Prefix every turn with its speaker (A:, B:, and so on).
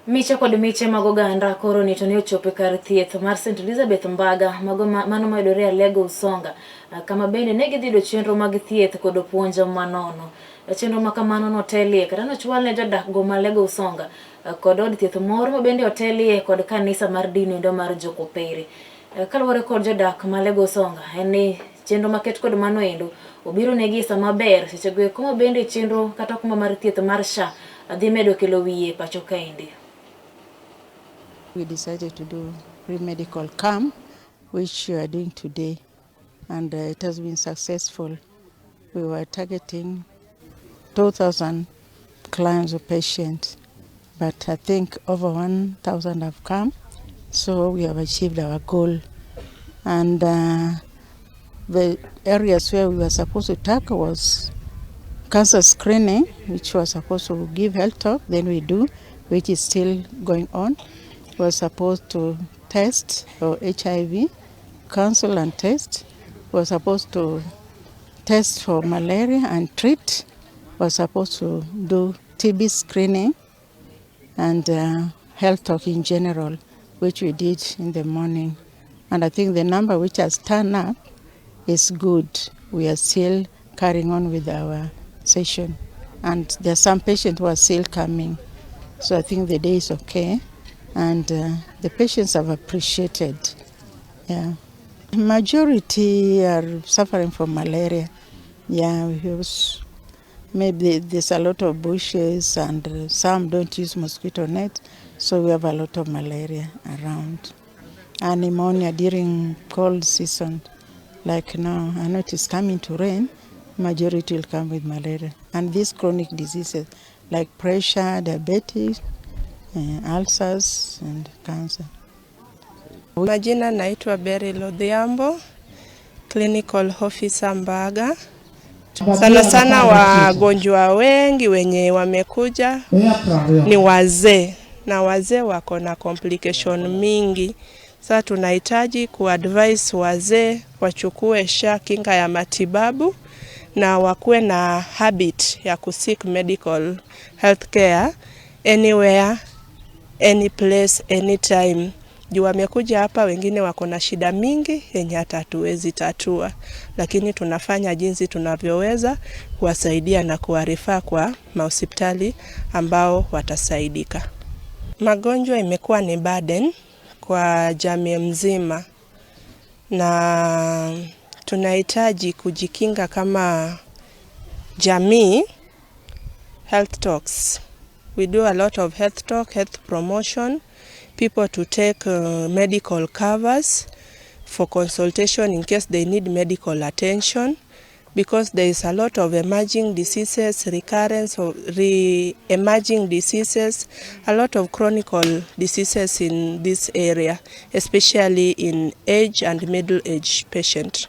A: Miche kod miche magoganda koro ni to ne ochope kar thieth mar St. Elizabeth Mbaga mano mayudore Lego Usonga kama bende ne gidhido chenro mag thieth kod puonj manono. Chenro makamano notelie kata nochwal ne jodak go ma Lego Usonga kod od thieth moro ma bende otelie kod kanisa mar dini ndo mar Jokopere. Kaluwore kod jodak ma Lego Usonga en ni chenro maket kod mano endo obiro negi sama ber seche go kuma bende chenro kata kuma mar thieth mar SHA adhi medo kelo wiye pacho kaendi.
B: We decided to do pre-medical camp, which we are doing today, and it has been successful. We were targeting 2,000 clients or patients, but I think over 1,000 have come, so we have achieved our goal. And the areas where we were supposed to tackle was cancer screening, which was supposed to give health talk, then we do, which is still going on. We're supposed to test for HIV, counsel and test. We're supposed to test for malaria and treat. We're supposed to do TB screening and health talk in general, which we did in the morning. And I think the number which has turned up is good. We are still carrying on with our session. And there are some patients who are still coming. So I think the day is okay. And the patients have appreciated. Yeah. Majority are suffering from malaria. Yeah, maybe there's a lot of bushes and some don't use mosquito net, so we have a lot of malaria around. And pneumonia during cold season, like now, I know it is coming to rain, majority will come with malaria. And these chronic diseases like pressure, diabetes, ulcers and cancer.
C: Majina naitwa Beryl Odhiambo, clinical officer Mbaga. Sana sana wagonjwa wengi wenye wamekuja ni wazee, na wazee wako na complication mingi. Sasa tunahitaji kuadvise wazee wachukue SHA kinga ya matibabu na wakuwe na habit ya kuseek medical health care anywhere, any place, anytime. Juu wamekuja hapa wengine wako na shida mingi yenye hata hatuwezi tatua, lakini tunafanya jinsi tunavyoweza kuwasaidia na kuwarifa kwa mahospitali ambao watasaidika. Magonjwa imekuwa ni burden kwa jamii mzima na tunahitaji kujikinga kama jamii. Health talks. We do a lot of health talk, health promotion, people to take medical covers for consultation in case they need medical attention, because there is a lot of emerging diseases, recurrence of emerging diseases, a lot of chronic diseases in this area, especially in age and middle age patients.